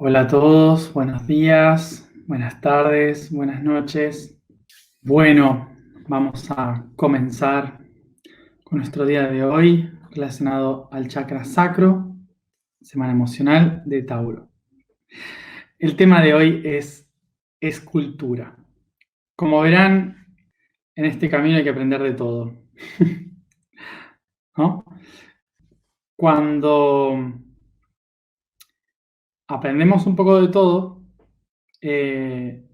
Hola a todos, buenos días, buenas tardes, buenas noches. Bueno, vamos a comenzar con nuestro día de hoy relacionado al chakra sacro, semana emocional de Tauro. El tema de hoy es escultura. Como verán, en este camino hay que aprender de todo, ¿no? Cuando aprendemos un poco de todo, eh,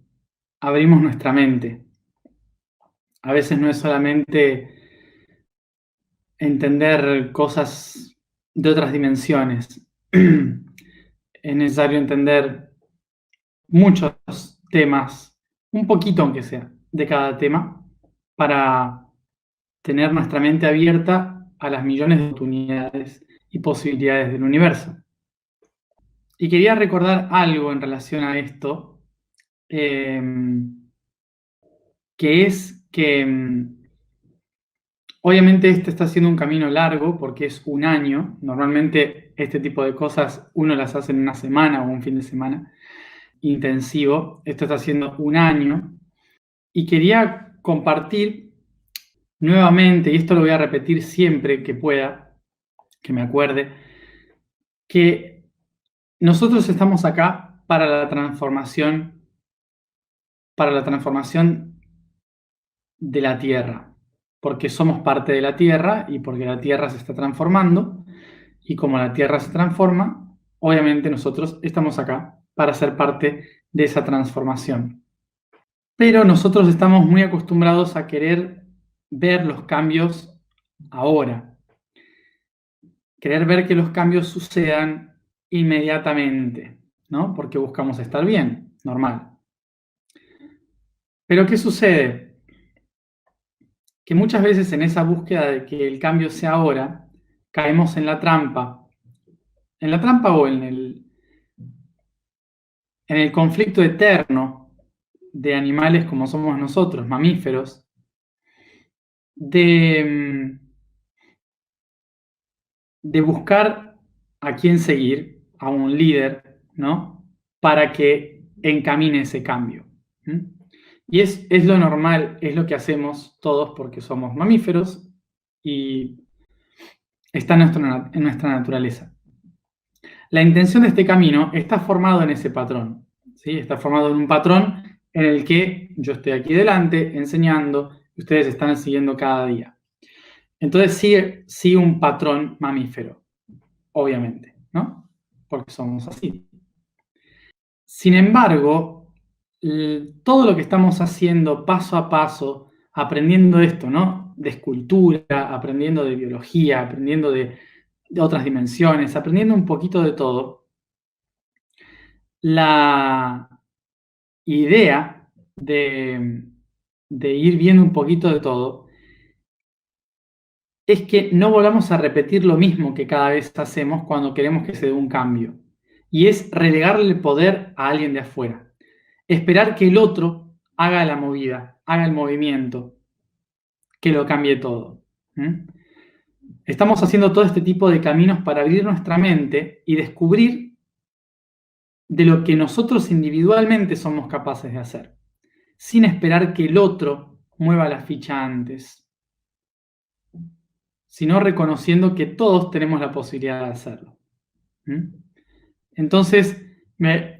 abrimos nuestra mente. A veces no es solamente entender cosas de otras dimensiones. Es necesario entender muchos temas, un poquito aunque sea, de cada tema, para tener nuestra mente abierta a las millones de oportunidades y posibilidades del universo. Y quería recordar algo en relación a esto, eh, que es que obviamente este está siendo un camino largo porque es un año. Normalmente este tipo de cosas uno las hace en una semana o un fin de semana intensivo. Esto está siendo un año. Y quería compartir nuevamente, y esto lo voy a repetir siempre que pueda, que me acuerde, que nosotros estamos acá para la transformación de la Tierra, porque somos parte de la Tierra y porque la Tierra se está transformando, y como la Tierra se transforma, obviamente nosotros estamos acá para ser parte de esa transformación. Pero nosotros estamos muy acostumbrados a querer ver los cambios ahora, querer ver que los cambios sucedan inmediatamente, ¿no? Porque buscamos estar bien, normal. Pero ¿qué sucede? Que muchas veces en esa búsqueda de que el cambio sea ahora, caemos en la trampa o en el conflicto eterno de animales como somos nosotros, mamíferos, de, de buscar a quién seguir, a un líder, ¿no? Para que encamine ese cambio. Y es lo normal, es lo que hacemos todos porque somos mamíferos y está en nuestra naturaleza. La intención de este camino está formado en ese patrón, ¿sí? Está formado en un patrón en el que yo estoy aquí delante enseñando y ustedes están siguiendo cada día. Entonces sigue un patrón mamífero, obviamente, ¿no? Porque somos así. Sin embargo, todo lo que estamos haciendo paso a paso, aprendiendo esto, ¿no? De escultura, aprendiendo de biología, aprendiendo de otras dimensiones, aprendiendo un poquito de todo, la idea de ir viendo un poquito de todo es que no volvamos a repetir lo mismo que cada vez hacemos cuando queremos que se dé un cambio. Y es relegarle el poder a alguien de afuera. Esperar que el otro haga la movida, haga el movimiento, que lo cambie todo. Estamos haciendo todo este tipo de caminos para abrir nuestra mente y descubrir de lo que nosotros individualmente somos capaces de hacer, sin esperar que el otro mueva la ficha antes, sino reconociendo que todos tenemos la posibilidad de hacerlo. Entonces,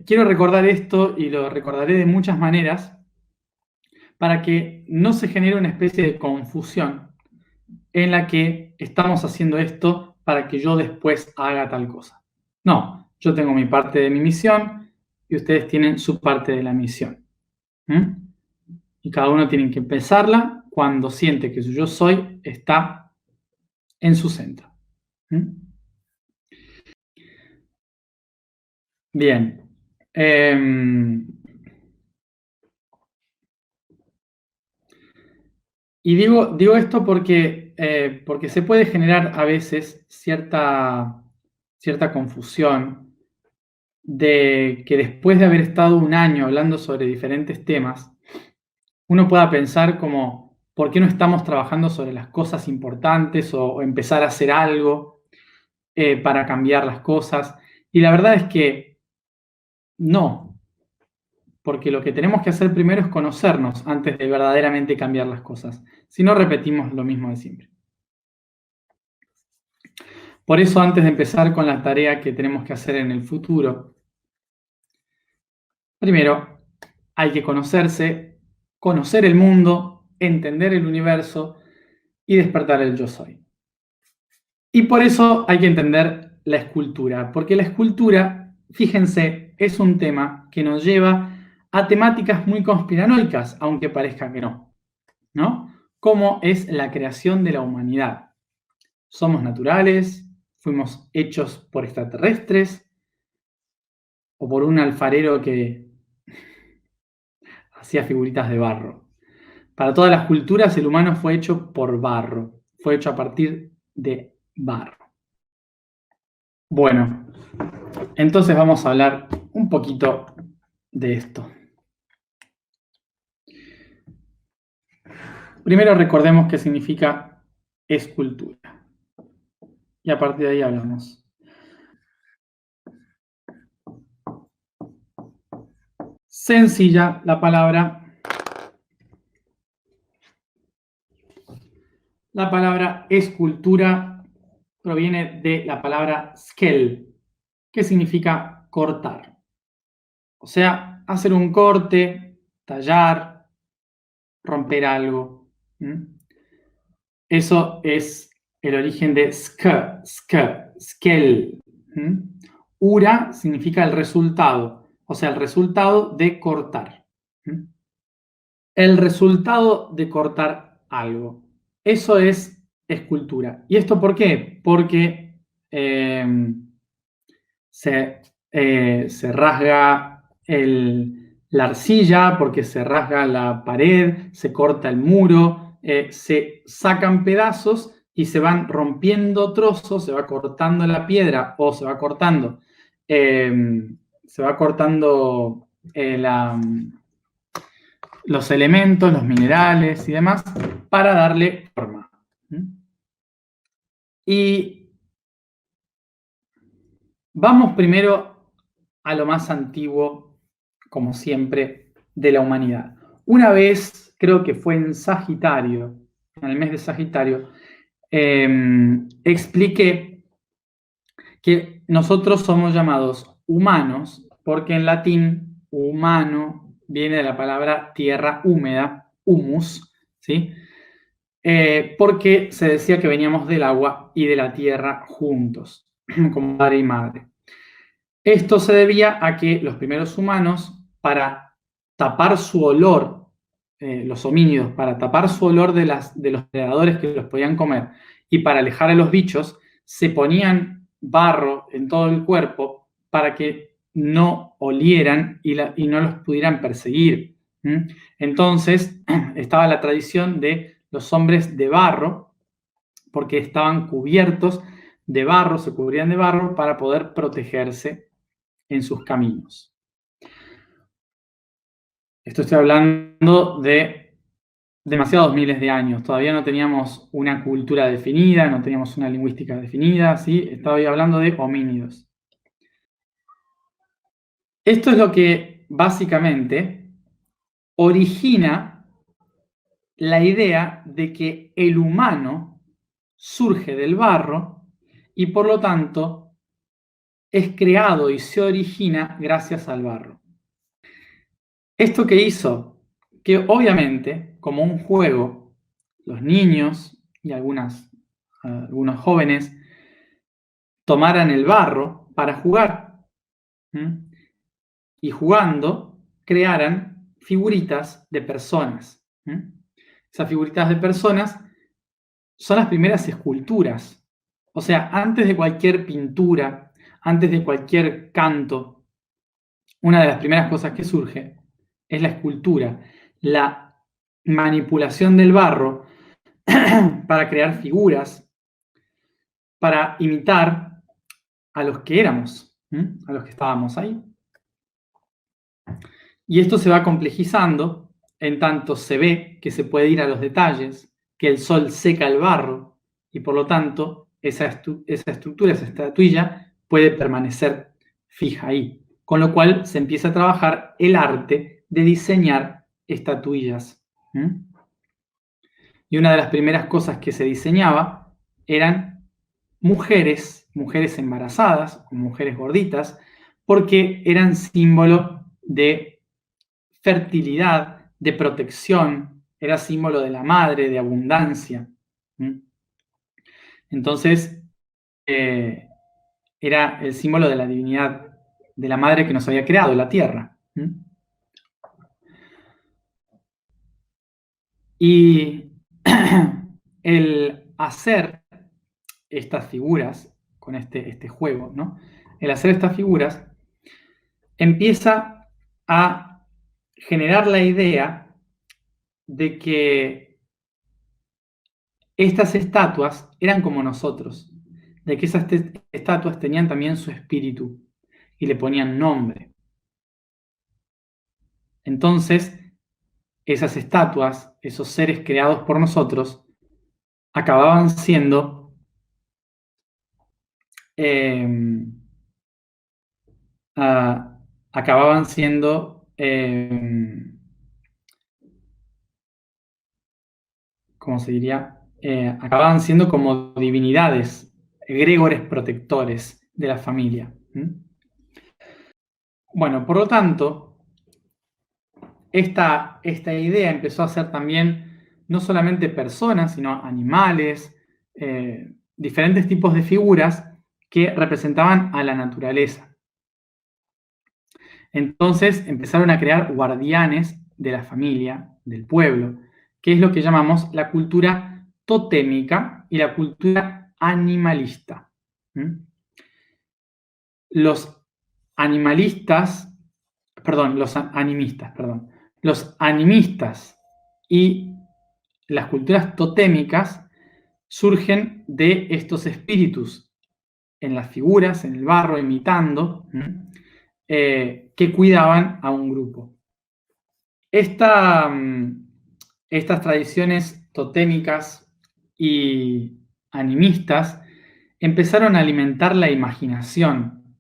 quiero recordar esto y lo recordaré de muchas maneras para que no se genere una especie de confusión en la que estamos haciendo esto para que yo después haga tal cosa. No, yo tengo mi parte de mi misión y ustedes tienen su parte de la misión. Y cada uno tiene que empezarla cuando siente que su yo soy está en su centro. Bien. Y digo esto porque se puede generar a veces cierta confusión de que después de haber estado un año hablando sobre diferentes temas, uno pueda pensar como, ¿por qué no estamos trabajando sobre las cosas importantes o empezar a hacer algo para cambiar las cosas? Y la verdad es que No, porque lo que tenemos que hacer primero es conocernos antes de verdaderamente cambiar las cosas. Si no, repetimos lo mismo de siempre. Por eso, antes de empezar con la tarea que tenemos que hacer en el futuro, primero hay que conocerse, conocer el mundo, entender el universo y despertar el yo soy. Y por eso hay que entender la escultura, porque la escultura, fíjense, es un tema que nos lleva a temáticas muy conspiranoicas, aunque parezca que no, ¿no? Como es la creación de la humanidad. ¿Somos naturales? ¿Fuimos hechos por extraterrestres? ¿O por un alfarero que hacía figuritas de barro? Para todas las culturas, el humano fue hecho por barro, fue hecho a partir de barro. Bueno, entonces vamos a hablar un poquito de esto. Primero recordemos qué significa escultura. Y a partir de ahí hablamos. Sencilla la palabra. La palabra escultura proviene de la palabra skel, que significa cortar. O sea, hacer un corte, tallar, romper algo. Eso es el origen de skel. Ura significa el resultado, o sea, el resultado de cortar. El resultado de cortar algo. Eso es escultura. ¿Y esto por qué? Porque se rasga la arcilla, porque se rasga la pared, se corta el muro, se sacan pedazos y se van rompiendo trozos, se va cortando la piedra o se va cortando los elementos, los minerales y demás para darle forma. Y vamos primero a lo más antiguo, como siempre, de la humanidad. Una vez, creo que fue en Sagitario, en el mes de Sagitario, expliqué que nosotros somos llamados humanos porque en latín humano viene de la palabra tierra húmeda, humus, ¿sí? Porque se decía que veníamos del agua y de la tierra juntos, como padre y madre. Esto se debía a que los primeros humanos, para tapar su olor, los homínidos, para tapar su olor de los predadores que los podían comer y para alejar a los bichos, se ponían barro en todo el cuerpo para que no olieran y no los pudieran perseguir. Entonces, estaba la tradición de los hombres de barro, porque estaban cubiertos de barro, se cubrían de barro para poder protegerse en sus caminos. Esto estoy hablando de demasiados miles de años. Todavía no teníamos una cultura definida, no teníamos una lingüística definida, ¿sí? Estaba hablando de homínidos. Esto es lo que básicamente origina la idea de que el humano surge del barro y por lo tanto es creado y se origina gracias al barro. ¿Esto qué hizo? Que obviamente, como un juego, los niños y algunos jóvenes tomaran el barro para jugar. Y jugando, crearan figuritas de personas. Esas figuritas de personas son las primeras esculturas. O sea, antes de cualquier pintura, antes de cualquier canto, una de las primeras cosas que surge es la escultura, la manipulación del barro para crear figuras, para imitar a los que éramos, a los que estábamos ahí. Y esto se va complejizando, en tanto se ve que se puede ir a los detalles, que el sol seca el barro, y por lo tanto esa estructura, esa estatuilla, puede permanecer fija ahí. con lo cual se empieza a trabajar el arte de diseñar estatuillas. Y una de las primeras cosas que se diseñaba eran mujeres embarazadas o mujeres gorditas, porque eran símbolo de fertilidad, de protección, era símbolo de la madre, de abundancia. Entonces, era el símbolo de la divinidad, de la madre que nos había creado, la tierra. Y el hacer estas figuras, con este juego, ¿no? El hacer estas figuras empieza a generar la idea de que estas estatuas eran como nosotros, de que esas estatuas tenían también su espíritu y le ponían nombre. Entonces, esas estatuas, esos seres creados por nosotros, acababan siendo ¿cómo se diría? Acababan siendo como divinidades, egregores protectores de la familia. Bueno, por lo tanto, esta idea empezó a ser también no solamente personas, sino animales, diferentes tipos de figuras que representaban a la naturaleza. Entonces empezaron a crear guardianes de la familia, del pueblo, que es lo que llamamos la cultura totémica y la cultura animalista. Los animistas y las culturas totémicas surgen de estos espíritus en las figuras, en el barro, imitando, que cuidaban a un grupo. Estas tradiciones totémicas y animistas empezaron a alimentar la imaginación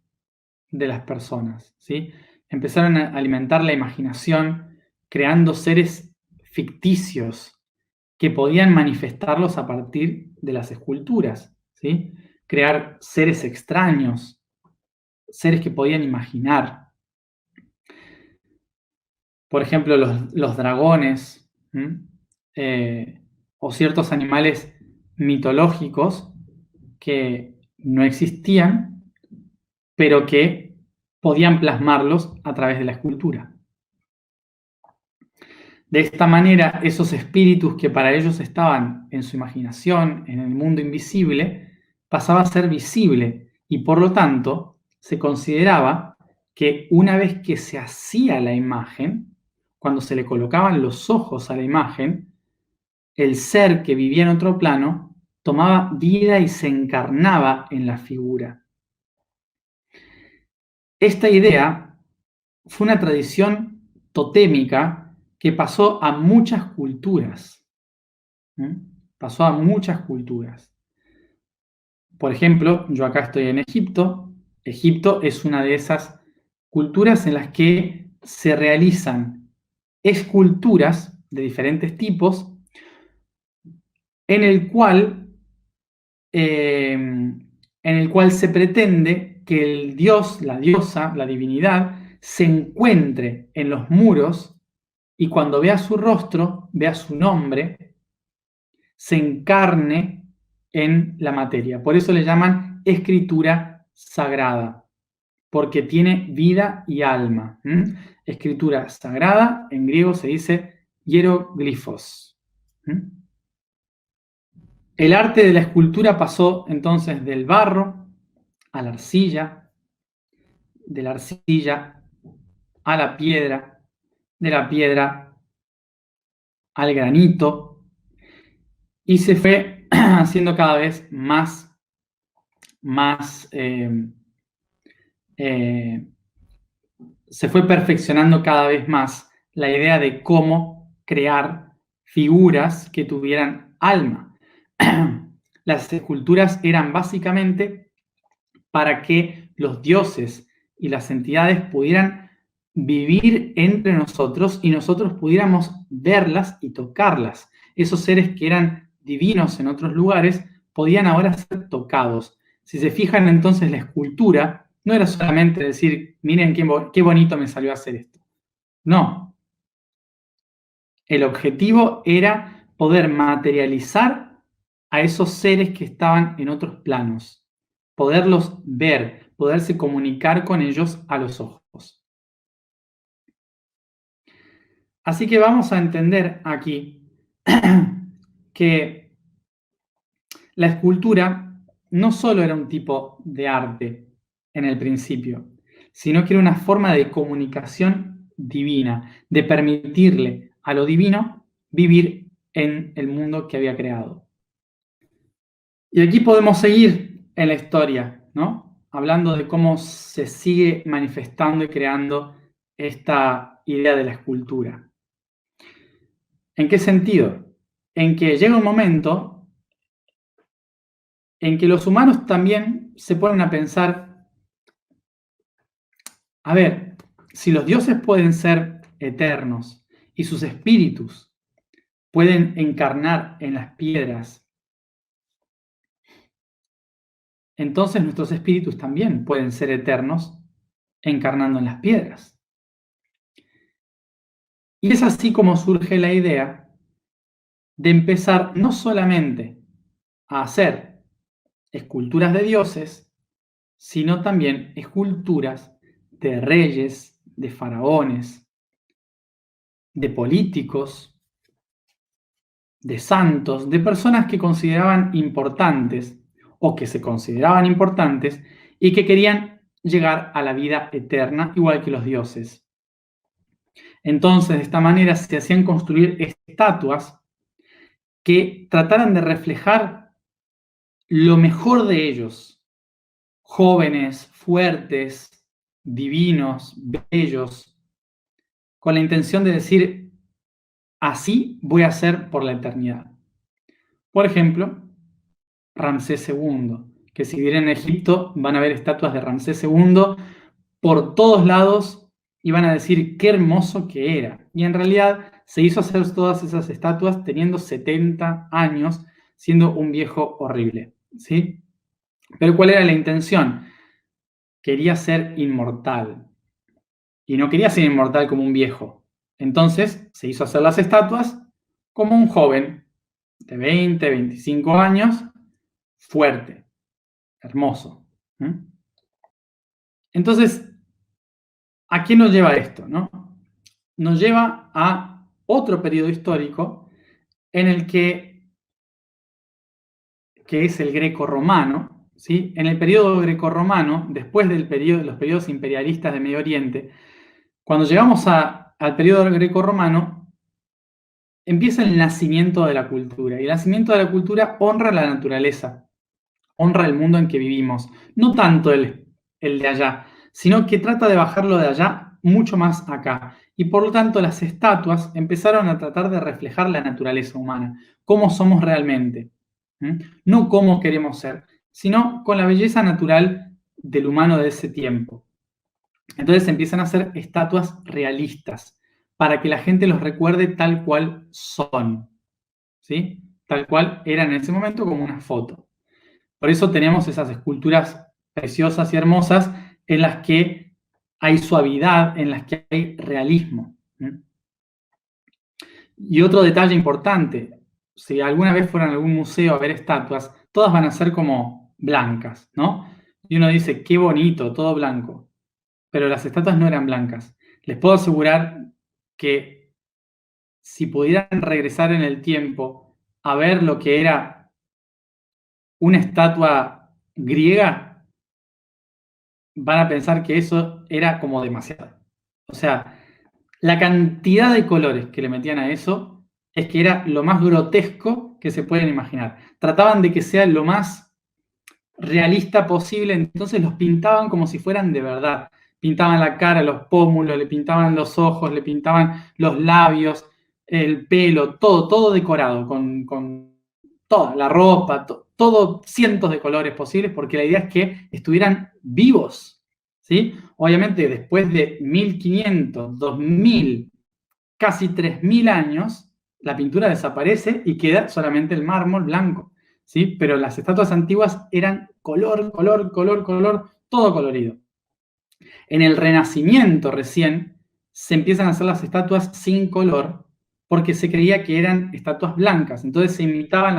de las personas, ¿sí? Empezaron a alimentar la imaginación creando seres ficticios que podían manifestarlos a partir de las esculturas, ¿sí? Crear seres extraños, seres que podían imaginar. Por ejemplo, los dragones, o ciertos animales mitológicos que no existían, pero que podían plasmarlos a través de la escultura. De esta manera, esos espíritus que para ellos estaban en su imaginación, en el mundo invisible, pasaba a ser visible y por lo tanto se consideraba que una vez que se hacía la imagen, cuando se le colocaban los ojos a la imagen, el ser que vivía en otro plano tomaba vida y se encarnaba en la figura. Esta idea fue una tradición totémica que pasó a muchas culturas. Pasó a muchas culturas. Por ejemplo, yo acá estoy en Egipto. Egipto es una de esas culturas en las que se realizan esculturas de diferentes tipos en el cual se pretende que el dios, la diosa, la divinidad, se encuentre en los muros y cuando vea su rostro, vea su nombre, se encarne en la materia. Por eso le llaman escritura sagrada, porque tiene vida y alma. Escritura sagrada, en griego se dice hieroglifos. El arte de la escultura pasó entonces del barro a la arcilla, de la arcilla a la piedra, de la piedra al granito, y se fue haciendo cada vez más se fue perfeccionando cada vez más la idea de cómo crear figuras que tuvieran alma. Las esculturas eran básicamente para que los dioses y las entidades pudieran vivir entre nosotros y nosotros pudiéramos verlas y tocarlas. Esos seres que eran divinos en otros lugares podían ahora ser tocados. Si se fijan, entonces la escultura no era solamente decir, miren qué bonito me salió hacer esto. No. El objetivo era poder materializar a esos seres que estaban en otros planos, poderlos ver, poderse comunicar con ellos a los ojos. Así que vamos a entender aquí que la escultura no solo era un tipo de arte en el principio, sino que era una forma de comunicación divina, de permitirle a lo divino vivir en el mundo que había creado. Y aquí podemos seguir en la historia, ¿no? Hablando de cómo se sigue manifestando y creando esta idea de la escultura. ¿En qué sentido? En que llega un momento en que los humanos también se ponen a pensar, a ver, si los dioses pueden ser eternos y sus espíritus pueden encarnar en las piedras, entonces nuestros espíritus también pueden ser eternos encarnando en las piedras. Y es así como surge la idea de empezar no solamente a hacer esculturas de dioses, sino también esculturas de reyes, de faraones, de políticos, de santos, de personas que consideraban importantes o que se consideraban importantes y que querían llegar a la vida eterna igual que los dioses. Entonces, de esta manera se hacían construir estatuas que trataran de reflejar lo mejor de ellos, jóvenes, fuertes, divinos, bellos, con la intención de decir, así voy a ser por la eternidad. Por ejemplo, Ramsés II, que si vienen en Egipto van a ver estatuas de Ramsés II por todos lados y van a decir qué hermoso que era. Y en realidad se hizo hacer todas esas estatuas teniendo 70 años, siendo un viejo horrible, ¿sí? Pero ¿cuál era la intención? Quería ser inmortal. Y no quería ser inmortal como un viejo. Entonces se hizo hacer las estatuas como un joven de 20, 25 años, fuerte, hermoso. Entonces, ¿a qué nos lleva esto, no? Nos lleva a otro periodo histórico en el que es el greco-romano, ¿sí? En el periodo greco-romano, después de los periodos imperialistas de Medio Oriente, cuando llegamos al periodo greco-romano, empieza el nacimiento de la cultura. Y el nacimiento de la cultura honra la naturaleza, honra el mundo en que vivimos. No tanto el de allá, sino que trata de bajarlo de allá mucho más acá. Y por lo tanto las estatuas empezaron a tratar de reflejar la naturaleza humana, cómo somos realmente. No cómo queremos ser, sino con la belleza natural del humano de ese tiempo. Entonces empiezan a hacer estatuas realistas, para que la gente los recuerde tal cual son, ¿sí? Tal cual eran en ese momento como una foto. Por eso tenemos esas esculturas preciosas y hermosas en las que hay suavidad, en las que hay realismo. Y otro detalle importante, si alguna vez fueran a algún museo a ver estatuas, todas van a ser como blancas, ¿no? Y uno dice, qué bonito, todo blanco. Pero las estatuas no eran blancas. Les puedo asegurar que si pudieran regresar en el tiempo a ver lo que era una estatua griega, van a pensar que eso era como demasiado. O sea, la cantidad de colores que le metían a eso es que era lo más grotesco que se pueden imaginar. Trataban de que sea lo más realista posible, entonces los pintaban como si fueran de verdad. Pintaban la cara, los pómulos, le pintaban los ojos, le pintaban los labios, el pelo, todo decorado, con toda la ropa, todo cientos de colores posibles, porque la idea es que estuvieran vivos, ¿sí? Obviamente, después de 1500, 2000, casi 3000 años, la pintura desaparece y queda solamente el mármol blanco, ¿sí? Pero las estatuas antiguas eran color, color, color, color, todo colorido. En el Renacimiento recién se empiezan a hacer las estatuas sin color porque se creía que eran estatuas blancas. Entonces se imitaban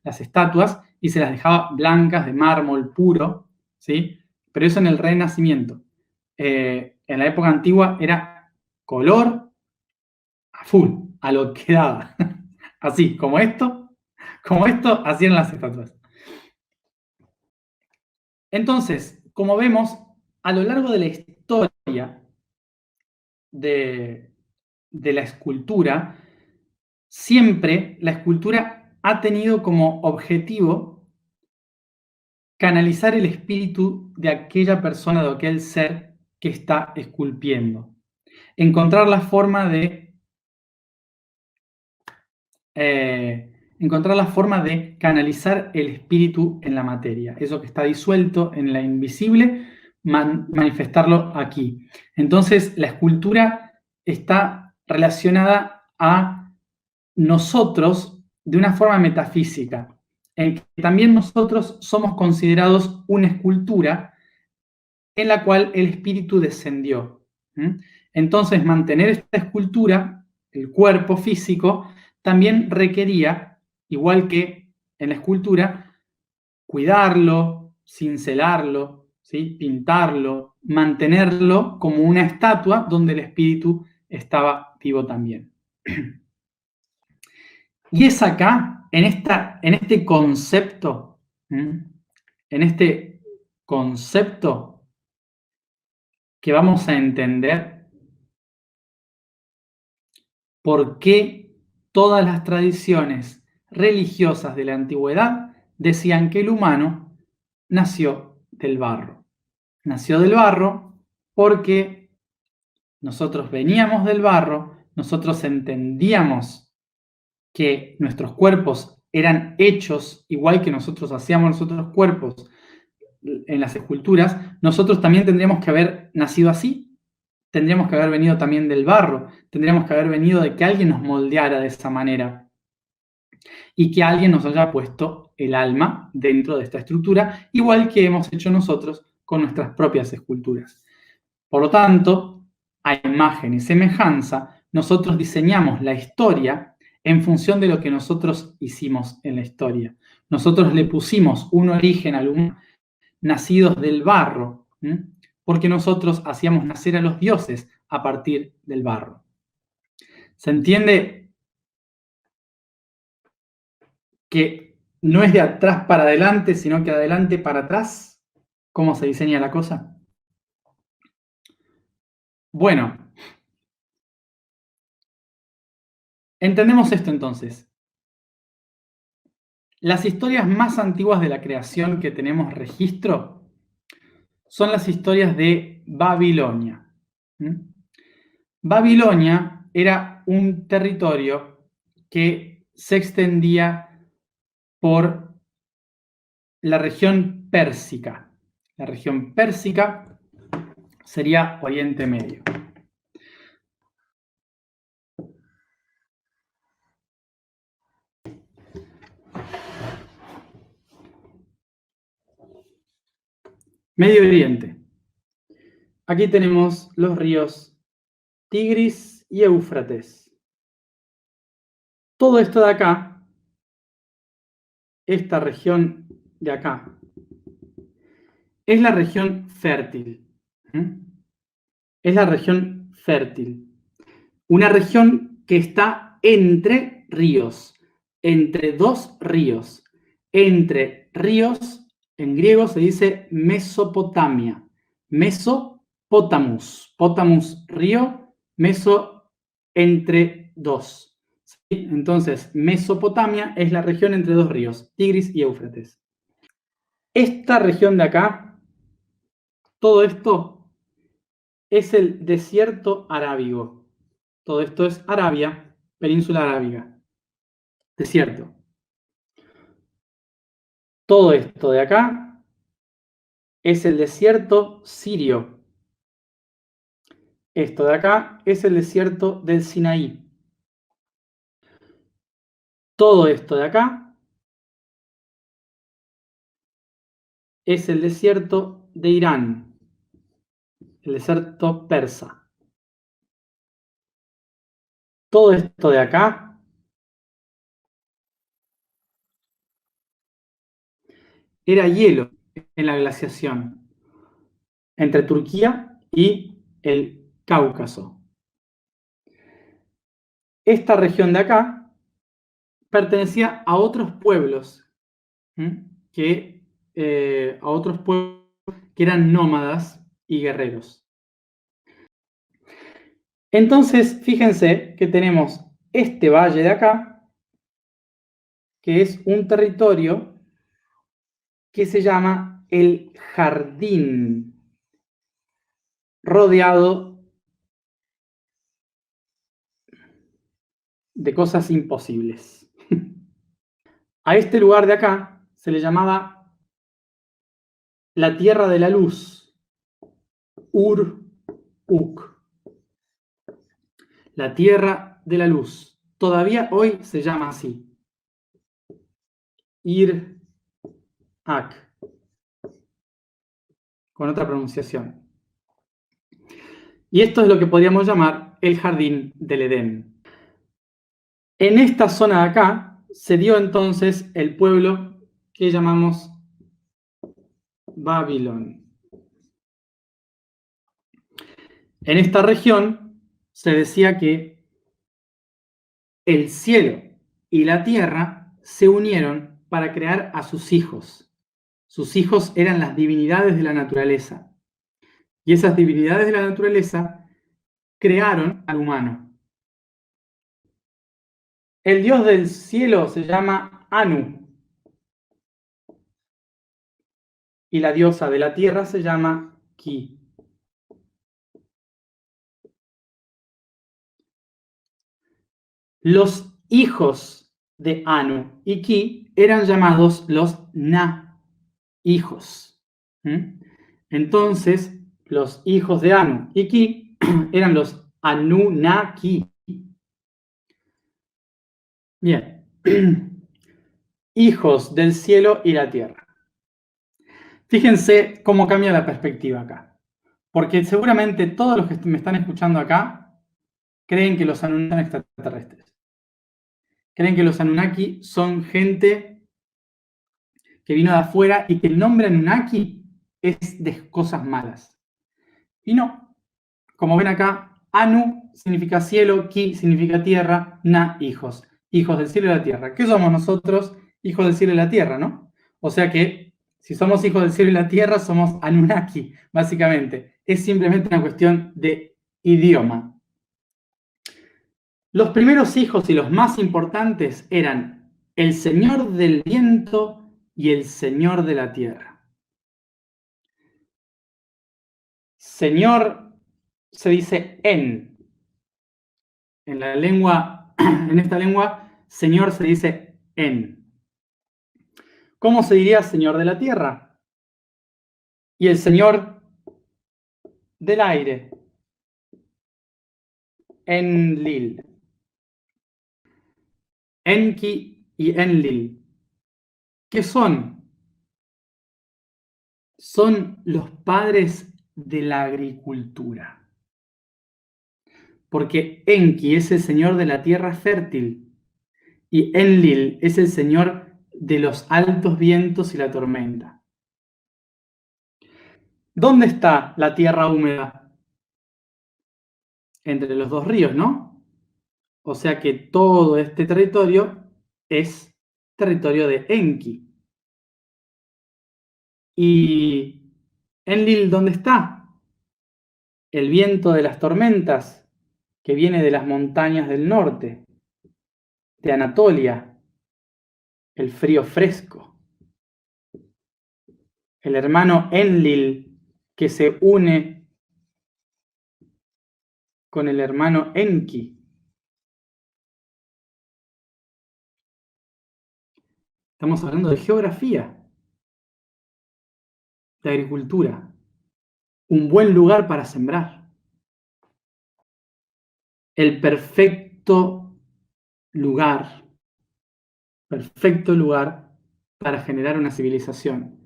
las estatuas y se las dejaba blancas de mármol puro, ¿sí? Pero eso en el Renacimiento. En la época antigua era color a full, a lo que daba. Así, como esto, hacían las estatuas. Entonces, como vemos, a lo largo de la historia de la escultura, siempre la escultura ha tenido como objetivo canalizar el espíritu de aquella persona, de aquel ser que está esculpiendo. Encontrar la forma de canalizar el espíritu en la materia, eso que está disuelto en la invisible, manifestarlo aquí. Entonces, la escultura está relacionada a nosotros de una forma metafísica, en que también nosotros somos considerados una escultura en la cual el espíritu descendió. Entonces, mantener esta escultura, el cuerpo físico, también requería, igual que en la escultura, cuidarlo, cincelarlo, ¿sí? Pintarlo, mantenerlo como una estatua donde el espíritu estaba vivo también. Y es acá, en este concepto, que vamos a entender por qué todas las tradiciones religiosas de la antigüedad decían que el humano nació del barro. Nació del barro porque nosotros veníamos del barro, nosotros entendíamos que nuestros cuerpos eran hechos igual que nosotros hacíamos nosotros cuerpos en las esculturas, nosotros también tendríamos que haber nacido así, tendríamos que haber venido también del barro, tendríamos que haber venido de que alguien nos moldeara de esa manera y que alguien nos haya puesto el alma dentro de esta estructura, igual que hemos hecho nosotros con nuestras propias esculturas. Por lo tanto, a imagen y semejanza, nosotros diseñamos la historia en función de lo que nosotros hicimos en la historia. Nosotros le pusimos un origen al humano, nacidos del barro, porque nosotros hacíamos nacer a los dioses a partir del barro. ¿Se entiende que no es de atrás para adelante, sino que de adelante para atrás? ¿Cómo se diseña la cosa? Bueno, entendemos esto entonces. Las historias más antiguas de la creación que tenemos registro son las historias de Babilonia. Babilonia era un territorio que se extendía por la región pérsica. La región pérsica sería Oriente Medio. Medio Oriente. Aquí tenemos los ríos Tigris y Éufrates. Todo esto de acá, esta región de acá, es la región fértil. Es la región fértil. Una región que está entre ríos, entre dos ríos. Entre ríos, en griego se dice Mesopotamia. Mesopotamus. Potamus, río. Meso, entre dos. ¿Sí? Entonces, Mesopotamia es la región entre dos ríos, Tigris y Éufrates. Esta región de acá, todo esto es el desierto arábigo. Todo esto es Arabia, península arábiga. Desierto. Todo esto de acá es el desierto sirio. Esto de acá es el desierto del Sinaí. Todo esto de acá es el desierto de Irán, el desierto persa. Todo esto de acá era hielo en la glaciación entre Turquía y el Cáucaso. Esta región de acá pertenecía a otros pueblos, que eran nómadas y guerreros. Entonces, fíjense que tenemos este valle de acá, que es un territorio que se llama el Jardín, rodeado de cosas imposibles. A este lugar de acá se le llamaba la Tierra de la Luz, Ur-Uk, la Tierra de la Luz. Todavía hoy se llama así, Ir-Ak, con otra pronunciación. Y esto es lo que podríamos llamar el Jardín del Edén. En esta zona de acá se dio entonces el pueblo que llamamos Babilón. En esta región se decía que el cielo y la tierra se unieron para crear a sus hijos. Sus hijos eran las divinidades de la naturaleza. Y esas divinidades de la naturaleza crearon al humano. El dios del cielo se llama Anu. Y la diosa de la tierra se llama Ki. Los hijos de Anu y Ki eran llamados los Na, hijos. Entonces, los hijos de Anu y Ki eran los Anunnaki. Bien. Hijos del cielo y la tierra. Fíjense cómo cambia la perspectiva acá. Porque seguramente todos los que me están escuchando acá creen que los Anunnaki son extraterrestres. Creen que los Anunnaki son gente que vino de afuera y que el nombre Anunnaki es de cosas malas. Y no. Como ven acá, Anu significa cielo, Ki significa tierra, Na, hijos. Hijos del cielo y la tierra. ¿Qué somos nosotros? Hijos del cielo y la tierra, ¿no? O sea que, si somos hijos del cielo y la tierra, somos Anunnaki, básicamente. Es simplemente una cuestión de idioma. Los primeros hijos y los más importantes eran el Señor del viento y el Señor de la tierra. Señor se dice en. En la lengua, en esta lengua, Señor se dice en. ¿Cómo se diría Señor de la tierra? Y el Señor del aire. Enlil. Enki y Enlil. ¿Qué son? Son los padres de la agricultura. Porque Enki es el señor de la tierra fértil y Enlil es el señor de los altos vientos y la tormenta. ¿Dónde está la tierra húmeda? Entre los dos ríos, ¿no? O sea que todo este territorio es territorio de Enki. ¿Y Enlil dónde está? El viento de las tormentas que viene de las montañas del norte, de Anatolia, el frío fresco. El hermano Enlil que se une con el hermano Enki. Estamos hablando de geografía. de agricultura, un buen lugar para sembrar, el perfecto lugar para generar una civilización.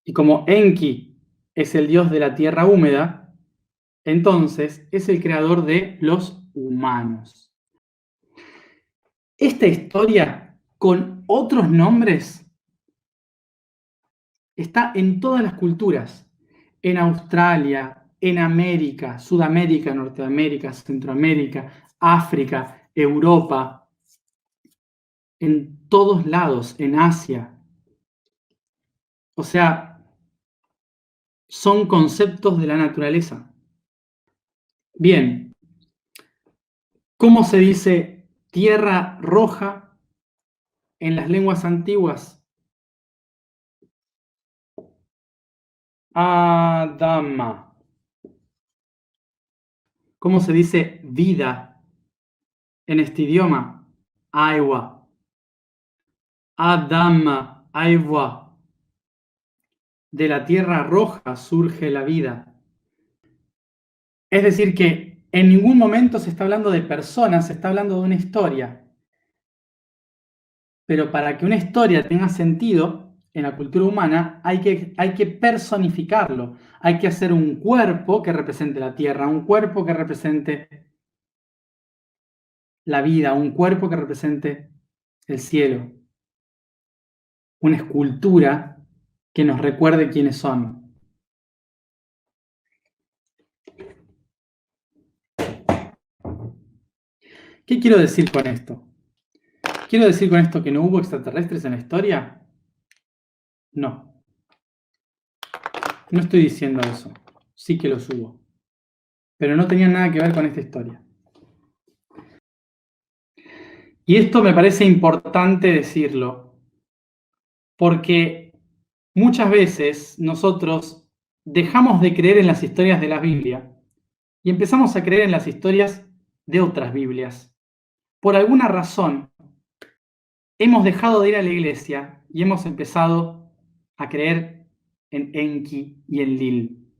Y como Enki es el dios de la tierra húmeda, entonces es el creador de los humanos. Esta historia, con otros nombres, está en todas las culturas. En Australia, en América, Sudamérica, Norteamérica, Centroamérica, África, Europa, en todos lados, en Asia. O sea, son conceptos de la naturaleza. Bien, ¿cómo se dice tierra roja en las lenguas antiguas? Adama. ¿Cómo se dice vida en este idioma? Aiwa. Adama, Aiwa. De la tierra roja surge la vida. Es decir, que en ningún momento se está hablando de personas, se está hablando de una historia. Pero para que una historia tenga sentido en la cultura humana, hay que personificarlo. Hay que hacer un cuerpo que represente la tierra, un cuerpo que represente la vida, un cuerpo que represente el cielo. Una escultura que nos recuerde quiénes son. ¿Qué quiero decir con esto? ¿Quiero decir con esto que no hubo extraterrestres en la historia? No. No estoy diciendo eso. Sí que los hubo. Pero no tenían nada que ver con esta historia. Y esto me parece importante decirlo, porque muchas veces nosotros dejamos de creer en las historias de la Biblia y empezamos a creer en las historias de otras Biblias. Por alguna razón, hemos dejado de ir a la iglesia y hemos empezado a creer en Enki y en Lil.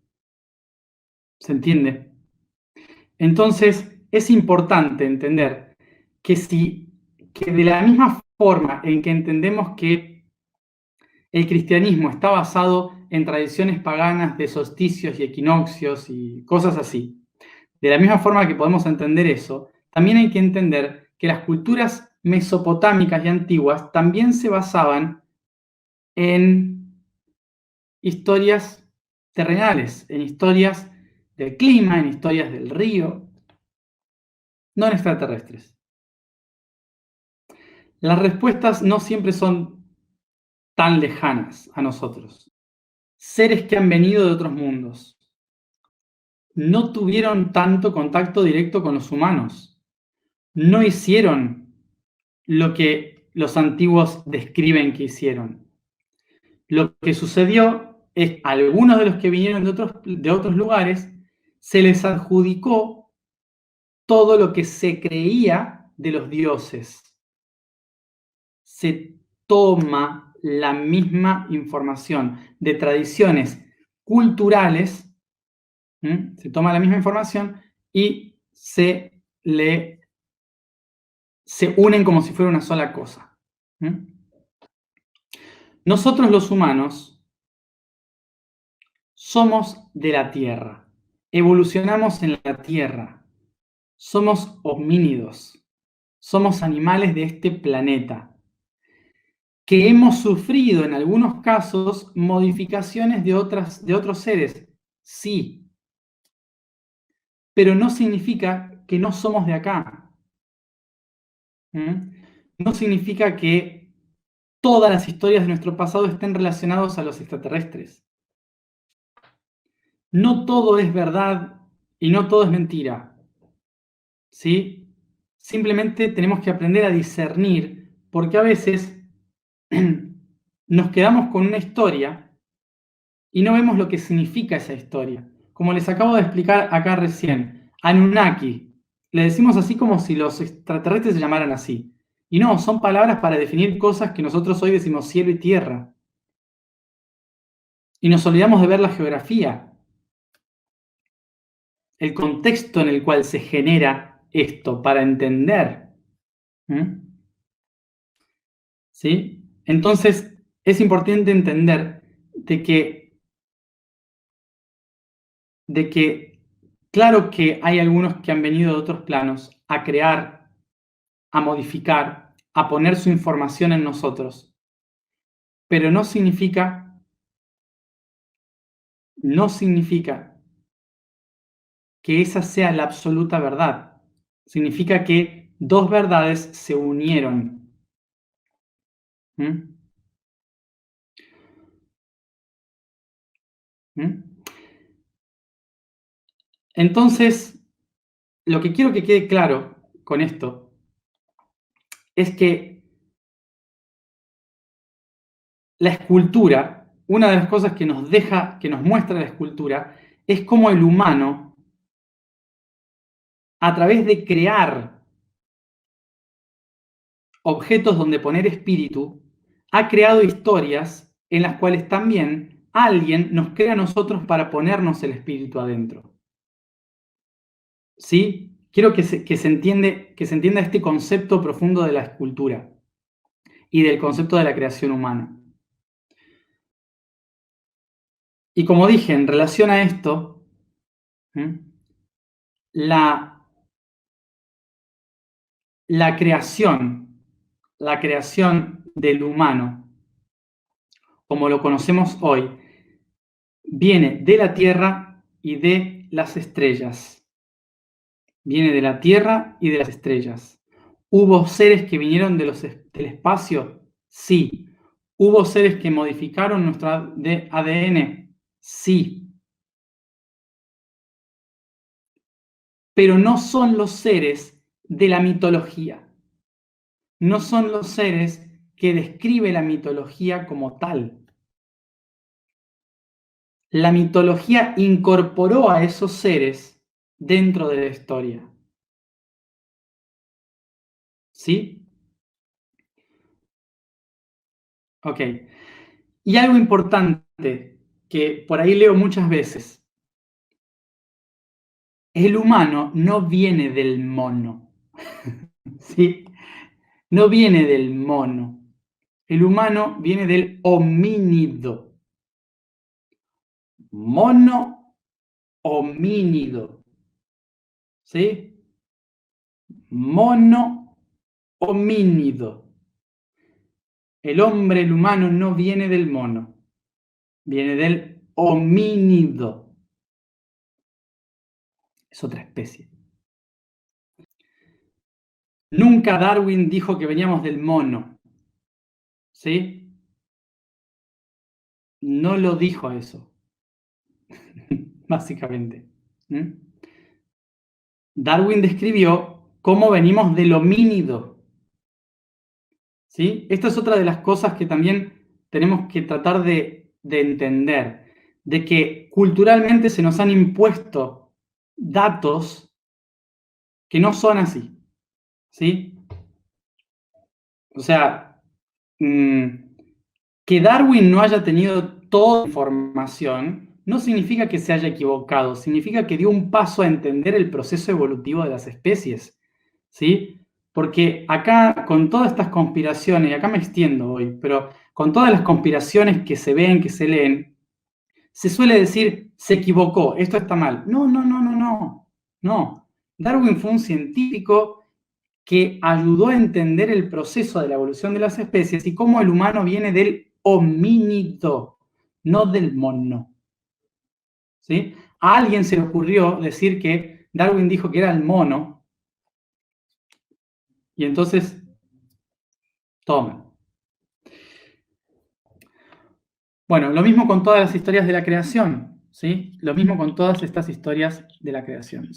¿Se entiende? Entonces, es importante entender que de la misma forma en que entendemos que el cristianismo está basado en tradiciones paganas de solsticios y equinoccios y cosas así, de la misma forma que podemos entender eso, también hay que entender que las culturas mesopotámicas y antiguas también se basaban en historias terrenales, en historias del clima, en historias del río, no en extraterrestres. Las respuestas no siempre son tan lejanas a nosotros. Seres que han venido de otros mundos no tuvieron tanto contacto directo con los humanos. No hicieron lo que los antiguos describen que hicieron. Lo que sucedió es que a algunos de los que vinieron de otros lugares se les adjudicó todo lo que se creía de los dioses. Se toma la misma información de tradiciones culturales, se toma la misma información y se unen como si fuera una sola cosa. Nosotros los humanos somos de la Tierra, evolucionamos en la Tierra, somos homínidos, somos animales de este planeta, que hemos sufrido en algunos casos modificaciones de otros seres, sí, pero no significa que no somos de acá. No significa que todas las historias de nuestro pasado estén relacionadas a los extraterrestres. No todo es verdad y no todo es mentira, ¿sí? Simplemente tenemos que aprender a discernir, porque a veces nos quedamos con una historia y no vemos lo que significa esa historia. Como les acabo de explicar acá recién, Anunnaki, le decimos así como si los extraterrestres se llamaran así. Y no, son palabras para definir cosas que nosotros hoy decimos cielo y tierra. Y nos olvidamos de ver la geografía, el contexto en el cual se genera esto para entender. ¿Sí? Entonces, es importante entender de que, claro que hay algunos que han venido de otros planos a crear, a modificar, a poner su información en nosotros, pero no significa que esa sea la absoluta verdad. Significa que dos verdades se unieron. ¿Mm? ¿Mm? Entonces, lo que quiero que quede claro con esto es que la escultura, una de las cosas que nos muestra la escultura, es cómo el humano, a través de crear objetos donde poner espíritu, ha creado historias en las cuales también alguien nos crea a nosotros para ponernos el espíritu adentro. ¿Sí? Quiero que se entienda este concepto profundo de la escultura y del concepto de la creación humana. Y como dije, en relación a esto, la creación del humano, como lo conocemos hoy, viene de la Tierra y de las estrellas. Viene de la Tierra y de las estrellas. ¿Hubo seres que vinieron del espacio? Sí. ¿Hubo seres que modificaron nuestro ADN? Sí. Pero no son los seres de la mitología. No son los seres que describe la mitología como tal. La mitología incorporó a esos seres dentro de la historia. ¿Sí? Ok. Y algo importante que por ahí leo muchas veces. El humano no viene del mono. ¿Sí? No viene del mono. El humano viene del homínido. Mono, homínido. ¿Sí? Mono, homínido. El hombre, el humano, no viene del mono. Viene del homínido. Es otra especie. Nunca Darwin dijo que veníamos del mono. ¿Sí? No lo dijo eso. Básicamente. Darwin describió cómo venimos del homínido. ¿Sí? Esta es otra de las cosas que también tenemos que tratar de entender, de que culturalmente se nos han impuesto datos que no son así. ¿Sí? O sea, que Darwin no haya tenido toda la información no significa que se haya equivocado, significa que dio un paso a entender el proceso evolutivo de las especies, ¿sí? Porque acá, con todas estas conspiraciones, y acá me extiendo hoy, pero con todas las conspiraciones que se ven, que se leen, se suele decir, se equivocó, esto está mal. No, no, no, no, no, no. Darwin fue un científico que ayudó a entender el proceso de la evolución de las especies y cómo el humano viene del homínido, no del mono. ¿Sí? A alguien se le ocurrió decir que Darwin dijo que era el mono, y entonces, toma. Bueno, lo mismo con todas las historias de la creación, ¿sí? Lo mismo con todas estas historias de la creación.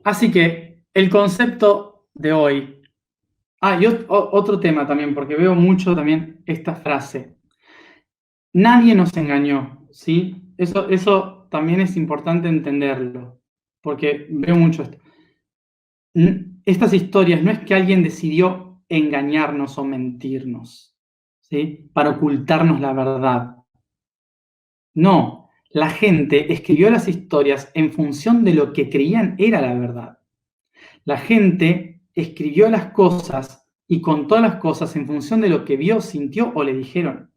Así que el concepto de hoy. Y otro tema también, porque veo mucho también esta frase. Nadie nos engañó, ¿sí? Eso también es importante entenderlo, porque veo mucho esto. Estas historias no es que alguien decidió engañarnos o mentirnos, ¿sí? Para ocultarnos la verdad. No, la gente escribió las historias en función de lo que creían era la verdad. La gente escribió las cosas y contó las cosas en función de lo que vio, sintió o le dijeron.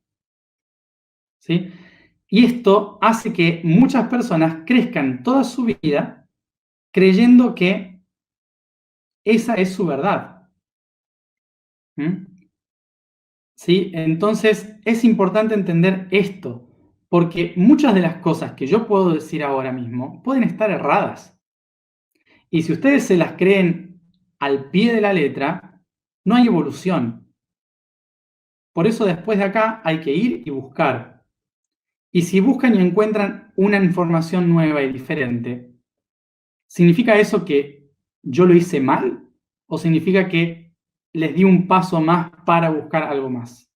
¿Sí? Y esto hace que muchas personas crezcan toda su vida creyendo que esa es su verdad. ¿Mm? ¿Sí? Entonces es importante entender esto, porque muchas de las cosas que yo puedo decir ahora mismo pueden estar erradas. Y si ustedes se las creen al pie de la letra, no hay evolución. Por eso después de acá hay que ir y buscar. Y si buscan y encuentran una información nueva y diferente, ¿significa eso que yo lo hice mal? ¿O significa que les di un paso más para buscar algo más?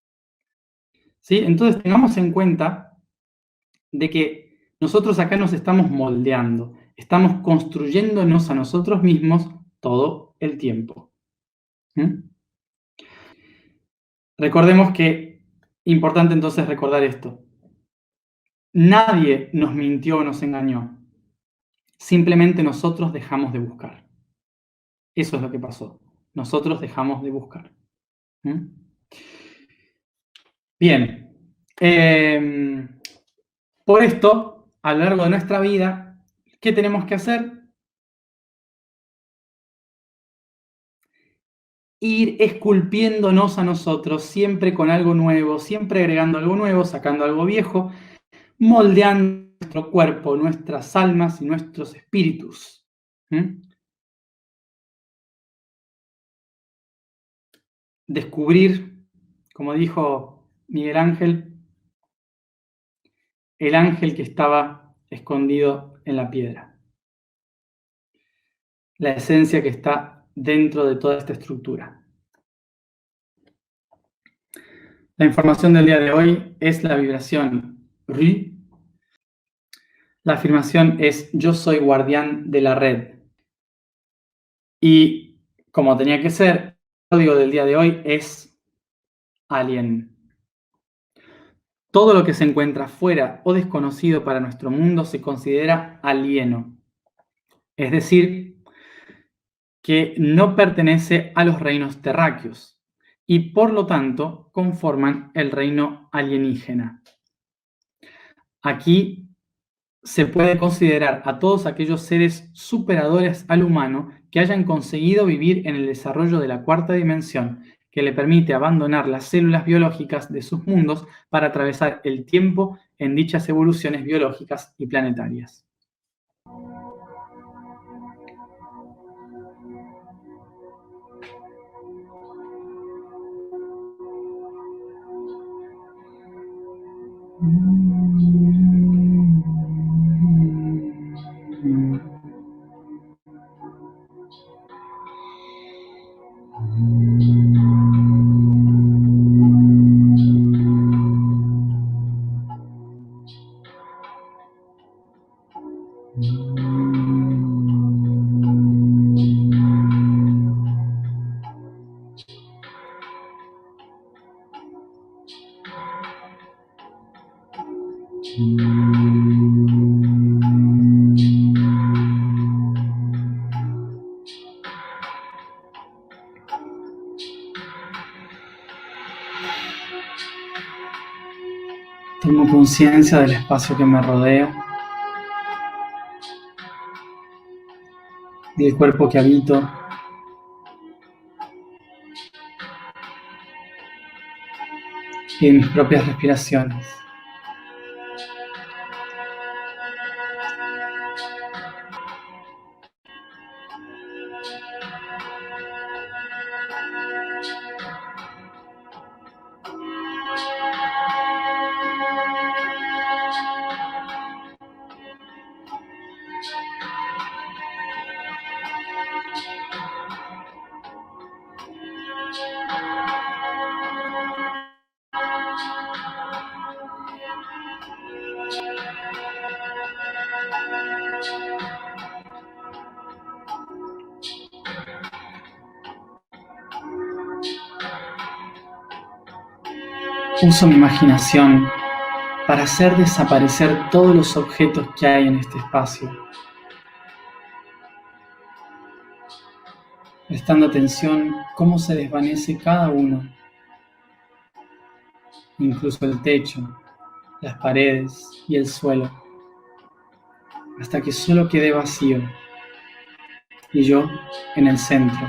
¿Sí? Entonces tengamos en cuenta de que nosotros acá nos estamos moldeando, estamos construyéndonos a nosotros mismos todo el tiempo. ¿Mm? Recordemos que, importante entonces recordar esto, nadie nos mintió o nos engañó, simplemente nosotros dejamos de buscar. Eso es lo que pasó, nosotros dejamos de buscar. ¿Mm? Bien, por esto, a lo largo de nuestra vida, ¿qué tenemos que hacer? Ir esculpiéndonos a nosotros, siempre con algo nuevo, siempre agregando algo nuevo, sacando algo viejo, moldeando nuestro cuerpo, nuestras almas y nuestros espíritus. ¿Mm? Descubrir, como dijo Miguel Ángel, el ángel que estaba escondido en la piedra, la esencia que está dentro de toda esta estructura. La información del día de hoy es la vibración RI. La afirmación es yo soy guardián de la red. Y como tenía que ser, el código del día de hoy es alien. Todo lo que se encuentra fuera o desconocido para nuestro mundo se considera alieno. Es decir, que no pertenece a los reinos terráqueos y por lo tanto conforman el reino alienígena. Aquí se puede considerar a todos aquellos seres superadores al humano que hayan conseguido vivir en el desarrollo de la cuarta dimensión, que le permite abandonar las células biológicas de sus mundos para atravesar el tiempo en dichas evoluciones biológicas y planetarias. Tomo conciencia del espacio que me rodea, del cuerpo que habito, y de mis propias respiraciones. Uso mi imaginación para hacer desaparecer todos los objetos que hay en este espacio, prestando atención cómo se desvanece cada uno, incluso el techo, las paredes y el suelo, hasta que solo quede vacío y yo en el centro.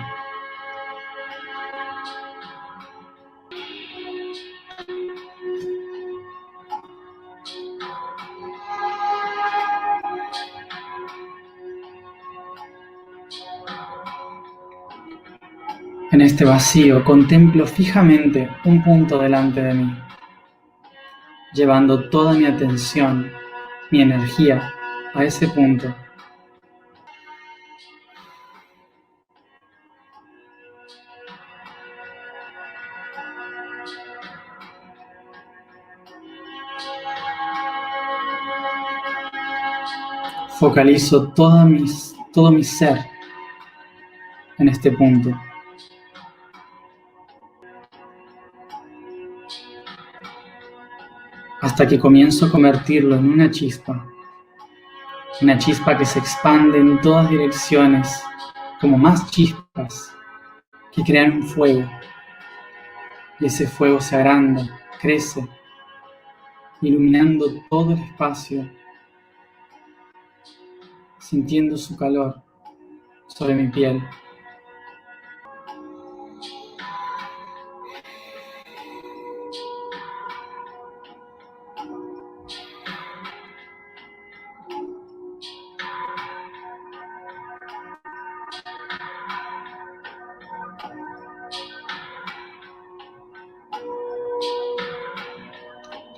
En este vacío contemplo fijamente un punto delante de mí, llevando toda mi atención, mi energía a ese punto. Focalizo todo mi ser en este punto. Hasta que comienzo a convertirlo en una chispa que se expande en todas direcciones, como más chispas que crean un fuego. Y ese fuego se agranda, crece, iluminando todo el espacio, sintiendo su calor sobre mi piel.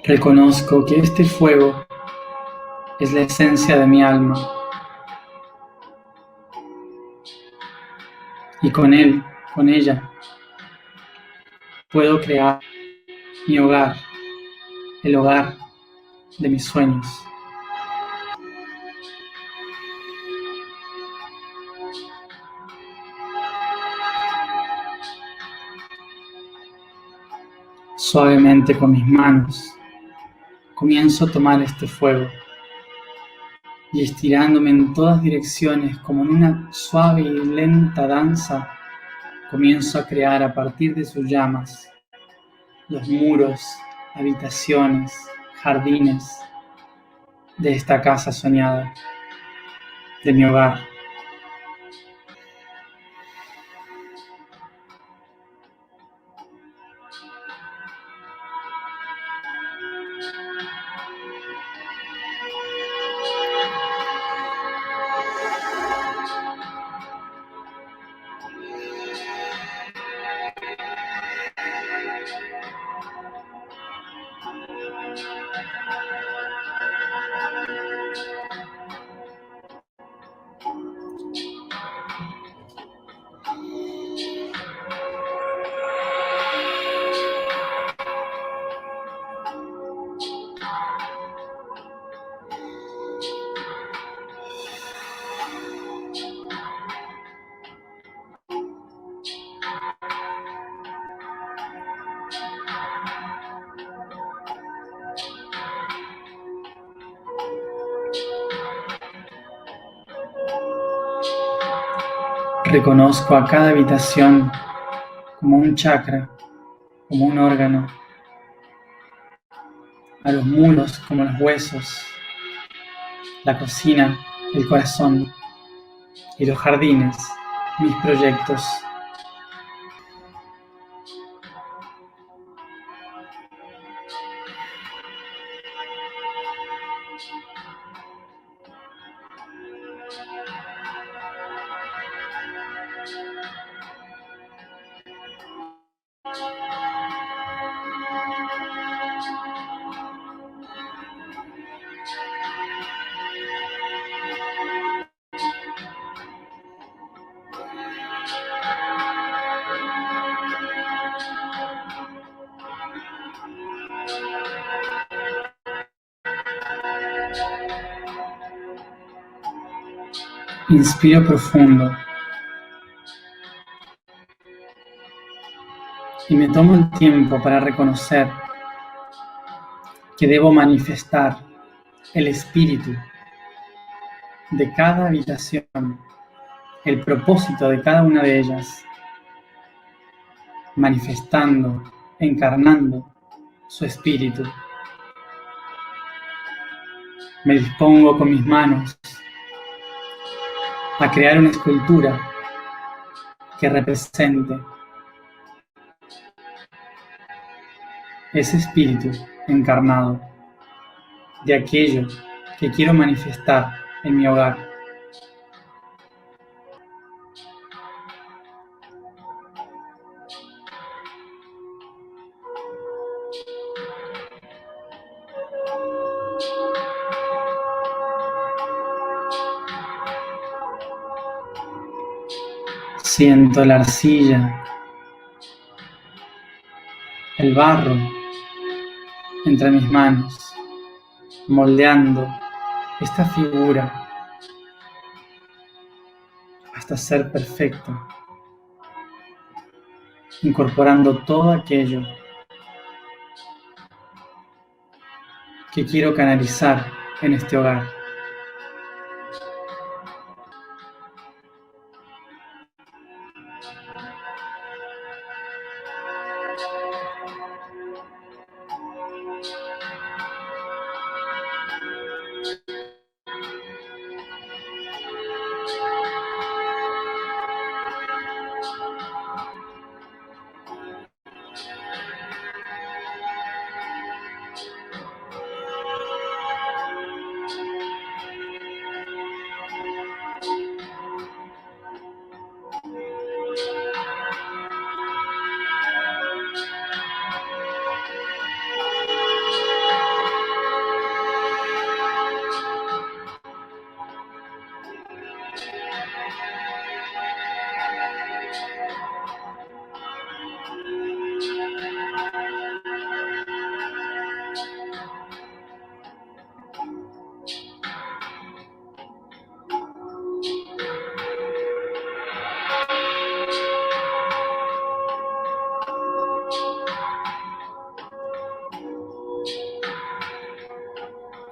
Reconozco que este fuego es la esencia de mi alma y con él, con ella, puedo crear mi hogar, el hogar de mis sueños. Suavemente con mis manos comienzo a tomar este fuego y estirándome en todas direcciones como en una suave y lenta danza, comienzo a crear a partir de sus llamas los muros, habitaciones, jardines de esta casa soñada, de mi hogar. Reconozco a cada habitación como un chakra, como un órgano, a los muros como los huesos, la cocina, el corazón y los jardines, mis proyectos. Inspiro profundo y me tomo el tiempo para reconocer que debo manifestar el espíritu de cada habitación, el propósito de cada una de ellas, manifestando, encarnando su espíritu. Me dispongo con mis manos a crear una escultura que represente ese espíritu encarnado de aquello que quiero manifestar en mi hogar. Siento la arcilla, el barro entre mis manos, moldeando esta figura hasta ser perfecto, incorporando todo aquello que quiero canalizar en este hogar.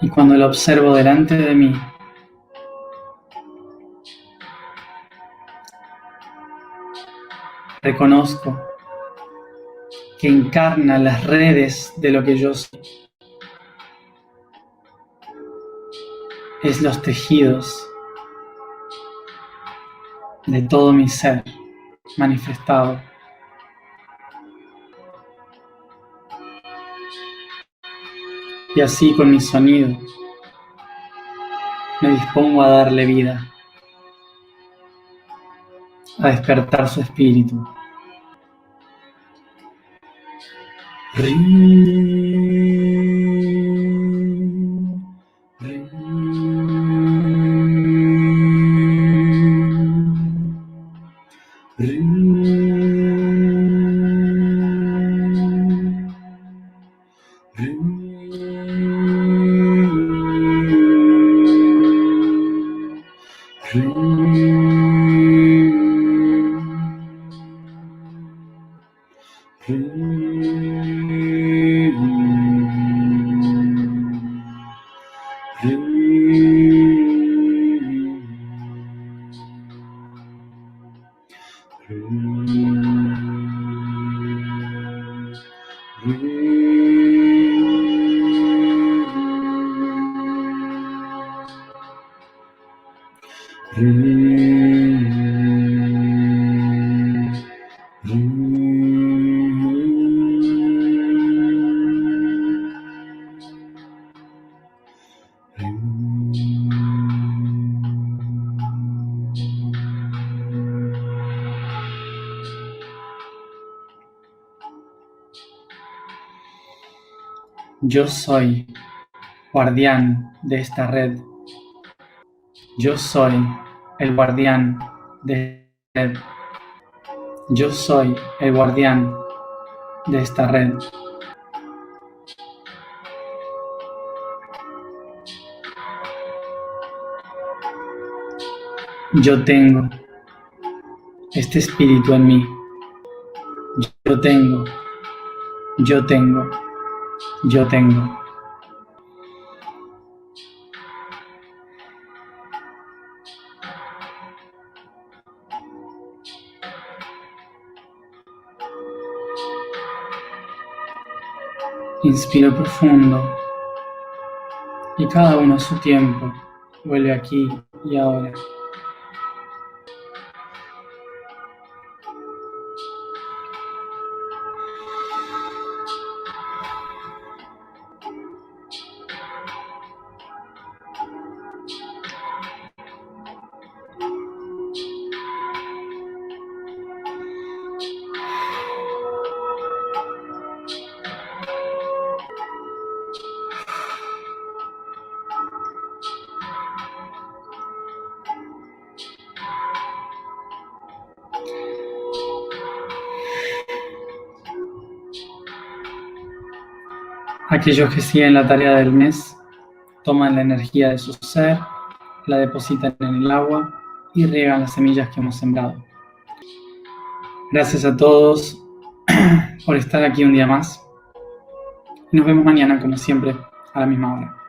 Y cuando lo observo delante de mí, reconozco que encarna las redes de lo que yo soy. Es los tejidos de todo mi ser manifestado. Y así con mi sonido me dispongo a darle vida, a despertar su espíritu. Yo soy guardián de esta red. Yo soy el guardián de esta red. Yo soy el guardián de esta red. Yo tengo este espíritu en mí. Yo tengo. Yo tengo. Inspiro profundo y cada uno a su tiempo vuelve aquí y ahora. Aquellos que siguen la tarea del mes toman la energía de su ser, la depositan en el agua y riegan las semillas que hemos sembrado. Gracias a todos por estar aquí un día más. Nos vemos mañana, como siempre, a la misma hora.